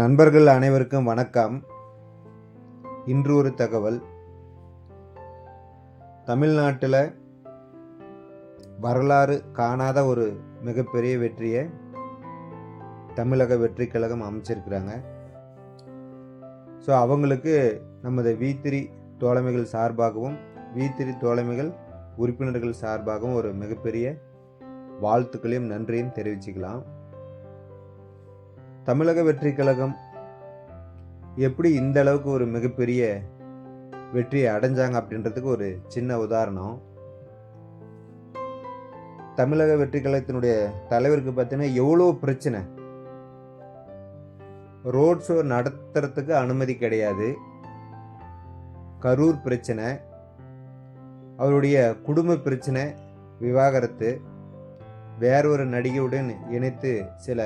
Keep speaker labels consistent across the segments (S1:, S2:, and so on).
S1: நண்பர்கள் அனைவருக்கும் வணக்கம். இன்று ஒரு தகவல். தமிழ்நாட்டில் வரலாறு காணாத ஒரு மிகப்பெரிய வெற்றியை தமிழக வெற்றி கழகம் அமைச்சிருக்கிறாங்க. ஸோ அவங்களுக்கு நமது V3 தோழமைகள் சார்பாகவும் V3 தோழமைகள் உறுப்பினர்கள் சார்பாகவும் ஒரு மிகப்பெரிய வாழ்த்துக்களையும் நன்றியும் தெரிவிச்சுக்கலாம். தமிழக வெற்றி கழகம் எப்படி இந்த அளவுக்கு ஒரு மிகப்பெரிய வெற்றியை அடைஞ்சாங்க அப்படின்றதுக்கு ஒரு சின்ன உதாரணம். தமிழக வெற்றி கழகத்தினுடைய தலைவருக்கு பார்த்தீங்கன்னா எவ்வளோ பிரச்சனை. ரோட் ஷோ நடத்துறதுக்கு அனுமதி கிடையாது. கரூர் பிரச்சனை, அவருடைய குடும்ப பிரச்சனை, விவாகரத்து, வேறொரு நடிகையுடன் இணைத்து சில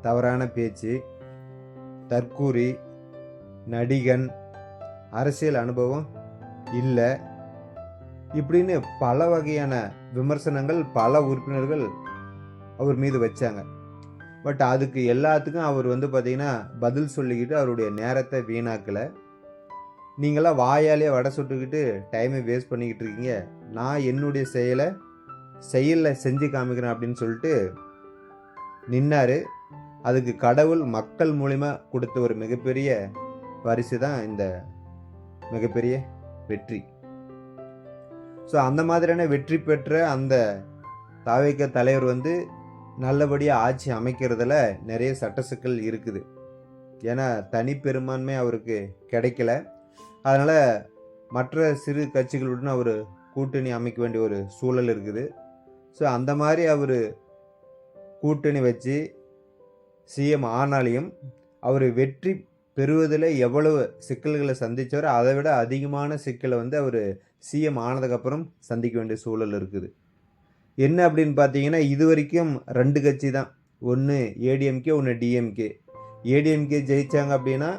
S1: தவறான பேச்சு, தற்கூரி, நடிகன், அரசியல் அனுபவம் இல்லை, இப்படின்னு பல வகையான விமர்சனங்கள் பல உறுப்பினர்கள் அவர் மீது வச்சாங்க. பட் அதுக்கு எல்லாத்துக்கும் அவர் பார்த்தீங்கன்னா பதில் சொல்லிக்கிட்டு அவருடைய நேரத்தை வீணாக்கலை. நீங்களாம் வாயாலே வடை சுட்டுக்கிட்டு டைமை வேஸ்ட் பண்ணிக்கிட்டு இருக்கீங்க, நான் என்னுடைய செயலில் செஞ்சு காமிக்கிறேன் அப்படின்னு சொல்லிட்டு நின்னாரு. அதுக்கு கடவுள் மக்கள் மூலிமா கொடுத்த ஒரு மிகப்பெரிய பரிசு தான் இந்த மிகப்பெரிய வெற்றி. ஸோ அந்த மாதிரியான வெற்றி பெற்ற அந்த தாவேக தலைவர் நல்லபடியாக ஆட்சி அமைக்கிறதுல நிறைய சட்ட சிக்கல் இருக்குது. ஏன்னா தனி பெரும்பான்மை அவருக்கு கிடைக்கல. அதனால் மற்ற சிறு கட்சிகளுடன் அவர் கூட்டணி அமைக்க வேண்டிய ஒரு சூழல் இருக்குது. ஸோ அந்த மாதிரி அவர் கூட்டணி வச்சு சிஎம் ஆனாலையும் அவர் வெற்றி பெறுவதில் எவ்வளவு சிக்கல்களை சந்தித்தவர் அதை விட அதிகமான சிக்கலை அவர் சிஎம் ஆனதுக்கப்புறம் சந்திக்க வேண்டிய சூழல் இருக்குது. என்ன அப்படின்னு பார்த்தீங்கன்னா, இது வரைக்கும் 2 கட்சி தான், ஒன்று ஏடிஎம்கே, ஒன்று டிஎம்கே. ஏடிஎம்கே ஜெயித்தாங்க அப்படின்னா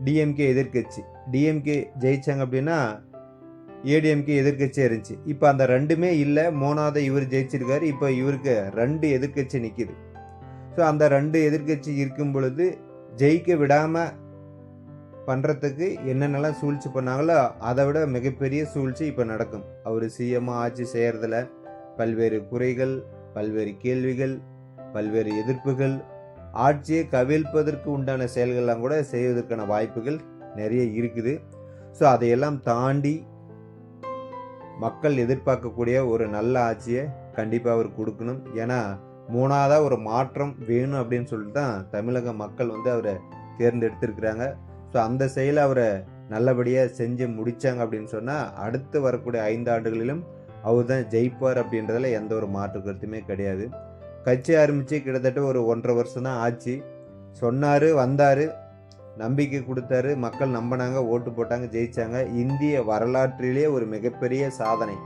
S1: டிஎம்கே எதிர்கட்சி, டிஎம்கே ஜெயித்தாங்க அப்படின்னா ஏடிஎம்கே எதிர்கட்சியாக இருந்துச்சு. இப்போ அந்த ரெண்டுமே இல்லை, 3வது இவர் ஜெயிச்சிருக்காரு. இப்போ இவருக்கு 2 எதிர்கட்சி நிற்கிது. ஸோ அந்த 2 எதிர்கட்சி இருக்கும் பொழுது ஜெயிக்க விடாமல் பண்ணுறதுக்கு என்னென்னலாம் சூழ்ச்சி பண்ணாங்களோ அதை விட மிகப்பெரிய சூழ்ச்சி இப்போ நடக்கும். அவர் சிஎம்மாக ஆட்சி செய்கிறதுல பல்வேறு குறைகள், பல்வேறு கேள்விகள், பல்வேறு எதிர்ப்புகள், ஆட்சியை கவிழ்ப்பதற்கு உண்டான செயல்கள்லாம் கூட செய்வதற்கான வாய்ப்புகள் நிறைய இருக்குது. ஸோ அதையெல்லாம் தாண்டி மக்கள் எதிர்பார்க்கக்கூடிய ஒரு நல்ல ஆட்சியை கண்டிப்பாக அவர் கொடுக்கணும். ஏன்னா 3வது ஒரு மாற்றம் வேணும் அப்படின்னு சொல்லிட்டு தான் தமிழக மக்கள் அவரை தேர்ந்தெடுத்திருக்கிறாங்க. ஸோ அந்த செயலை அவரை நல்லபடியாக செஞ்சு முடித்தாங்க அப்படின்னு சொன்னால் அடுத்து வரக்கூடிய 5 ஆண்டுகளிலும் அவர் தான் ஜெயிப்பார் அப்படின்றதுல எந்த ஒரு மாற்று கருத்துமே கிடையாது. கட்சி ஆரம்பித்து கிட்டத்தட்ட ஒரு 1.5 வருஷம் தான் ஆச்சு. சொன்னார், வந்தார், நம்பிக்கை கொடுத்தாரு, மக்கள் நம்பினாங்க, ஓட்டு போட்டாங்க, ஜெயித்தாங்க. இந்திய வரலாற்றிலே ஒரு மிகப்பெரிய சாதனை.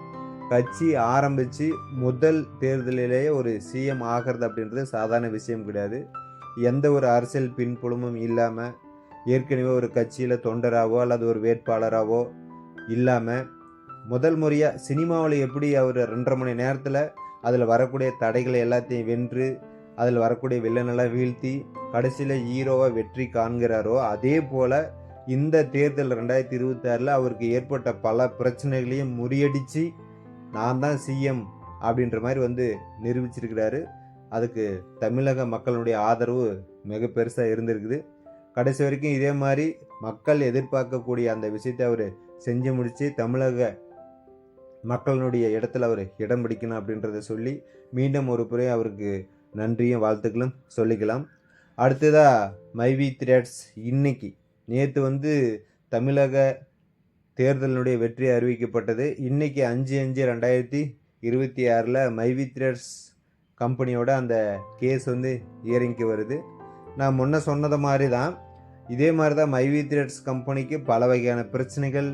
S1: கட்சி ஆரம்பித்து முதல் தேர்தலிலேயே ஒரு சிஎம் ஆகிறது அப்படின்றது சாதாரண விஷயம் கிடையாது. எந்த ஒரு அரசியல் பின்புலமும் இல்லாமல், ஏற்கனவே ஒரு கட்சியில் தொண்டராகவோ அல்லது ஒரு வேட்பாளராகவோ இல்லாமல் முதல் முறையாக சினிமாவில் எப்படி அவர் 2.5 மணி நேரத்தில் அதில் வரக்கூடிய தடைகளை எல்லாத்தையும் வென்று அதில் வரக்கூடிய வில்லனெல்லாம் வீழ்த்தி கடைசியில் ஹீரோவாக வெற்றி காண்கிறாரோ, அதே போல் இந்த தேர்தல் 2026 அவருக்கு ஏற்பட்ட பல பிரச்சனைகளையும் முறியடித்து நான் தான் சிஎம் அப்படின்ற மாதிரி நிரூபிச்சிருக்கிறாரு. அதுக்கு தமிழக மக்களுடைய ஆதரவு மிக பெருசாக இருந்திருக்குது. கடைசி வரைக்கும் இதே மாதிரி மக்கள் எதிர்பார்க்கக்கூடிய அந்த விஷயத்தை அவர் செஞ்சு முடித்து தமிழக மக்களுடைய இடத்துல அவர் இடம் பிடிக்கணும் அப்படின்றத சொல்லி மீண்டும் ஒரு முறை அவருக்கு நன்றியும் வாழ்த்துக்களும் சொல்லிக்கலாம். அடுத்ததாக மைவி3 இன்னைக்கு நேற்று தமிழக தேர்தலினுடைய வெற்றி அறிவிக்கப்பட்டது. இன்றைக்கி 5/5/2026 மைவி3 கம்பெனியோட அந்த கேஸ் இயரிங்க்கு வருது. நான் முன்ன சொன்னது மாதிரி தான், இதே மாதிரி தான் மைவி3 கம்பெனிக்கு பல வகையான பிரச்சனைகள்,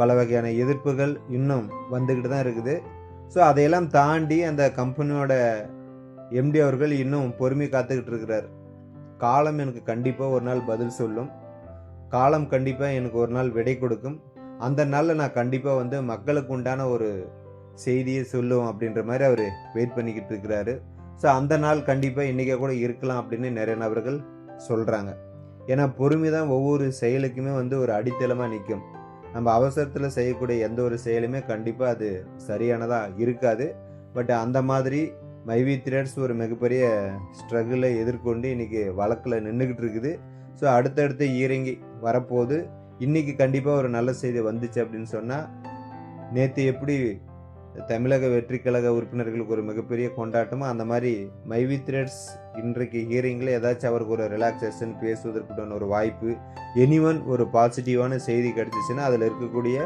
S1: பல வகையான எதிர்ப்புகள் இன்னும் வந்துக்கிட்டு தான் இருக்குது. ஸோ அதையெல்லாம் தாண்டி அந்த கம்பெனியோட எம்டி அவர்கள் இன்னும் பொறுமை காத்துக்கிட்டு இருக்கிறார். காலம் எனக்கு கண்டிப்பாக ஒரு நாள் பதில் சொல்லும், காலம் கண்டிப்பாக எனக்கு ஒரு நாள் விடை கொடுக்கும், அந்த நாளில் நான் கண்டிப்பாக மக்களுக்கு உண்டான ஒரு செய்தியை சொல்லுவோம் அப்படின்ற மாதிரி அவர் வெயிட் பண்ணிக்கிட்டு இருக்கிறாரு. ஸோ அந்த நாள் கண்டிப்பாக இன்றைக்கே கூட இருக்கலாம் அப்படின்னு நிறைய நபர்கள் சொல்கிறாங்க. ஏன்னா பொறுமை தான் ஒவ்வொரு செயலுக்குமே ஒரு அடித்தளமாக நிற்கும். நம்ம அவசரத்தில் செய்யக்கூடிய எந்த ஒரு செயலுமே கண்டிப்பாக அது சரியானதாக இருக்காது. பட் அந்த மாதிரி மைவி த்ரெட்ஸ் ஒரு மிகப்பெரிய ஸ்ட்ரகிளை எதிர்கொண்டு இன்றைக்கி வழக்கில் நின்றுக்கிட்டு இருக்குது. ஸோ அடுத்தடுத்து இறங்கி வரப்போது. இன்றைக்கி கண்டிப்பாக ஒரு நல்ல செய்தி வந்துச்சு அப்படின்னு சொன்னால், நேற்று எப்படி தமிழக வெற்றி கழக உறுப்பினர்களுக்கு ஒரு மிகப்பெரிய கொண்டாட்டமோ அந்த மாதிரி மைவி த்ரெட்ஸ் இன்றைக்கு ஹியரிங்கில் ஏதாச்சும் அவருக்கு ஒரு ரிலாக்ஸேஷன் பேசுவதற்குண்டான ஒரு வாய்ப்பு, எனிவன் ஒரு பாசிட்டிவான செய்தி கிடச்சிச்சின்னா அதில் இருக்கக்கூடிய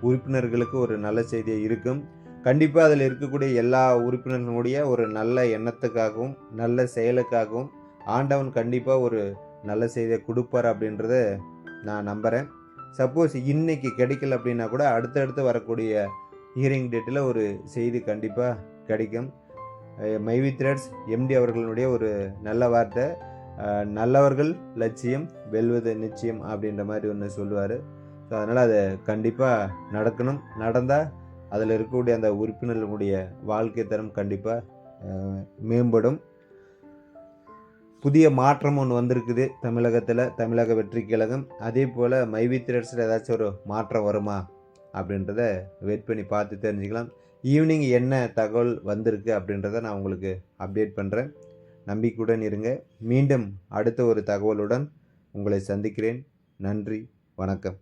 S1: உறுப்பினர்களுக்கு ஒரு நல்ல செய்தியாக இருக்கும். கண்டிப்பாக அதில் இருக்கக்கூடிய எல்லா உறுப்பினர்களுடைய ஒரு நல்ல எண்ணத்துக்காகவும் நல்ல செயலுக்காகவும் ஆண்டவன் கண்டிப்பாக ஒரு நல்ல செய்தியை கொடுப்பார் அப்படின்றத நான் நம்புகிறேன். சப்போஸ் இன்னைக்கு கிடைக்கல அப்படின்னா கூட அடுத்தடுத்து வரக்கூடிய ஹியரிங் டேட்டில் ஒரு செய்தி கண்டிப்பாக கிடைக்கும். மைவி த்ரெட்ஸ் எம்டி அவர்களுடைய ஒரு நல்ல வார்த்தை, நல்லவர்கள் லட்சியம் வெல்வது நிச்சயம் அப்படின்ற மாதிரி ஒன்று சொல்லுவார். ஸோ அதனால் அது கண்டிப்பாக நடக்கணும். நடந்தால் அதில் இருக்கக்கூடிய அந்த உறுப்பினர்களுடைய வாழ்க்கை தரம் கண்டிப்பாக மேம்படும். புதிய மாற்றம் ஒன்று வந்திருக்குது தமிழகத்தில், தமிழக வெற்றி கழகம். அதே போல் மைவி த்ரெட்ஸில் ஏதாச்சும் ஒரு மாற்றம் வருமா அப்படின்றத வெயிட் பண்ணி பார்த்து தெரிஞ்சுக்கலாம். ஈவினிங் என்ன தகவல் வந்திருக்கு அப்படின்றத நான் உங்களுக்கு அப்டேட் பண்ணுறேன். நம்பிக்கையுடன் இருங்க. மீண்டும் அடுத்த ஒரு தகவலுடன் உங்களை சந்திக்கிறேன். நன்றி, வணக்கம்.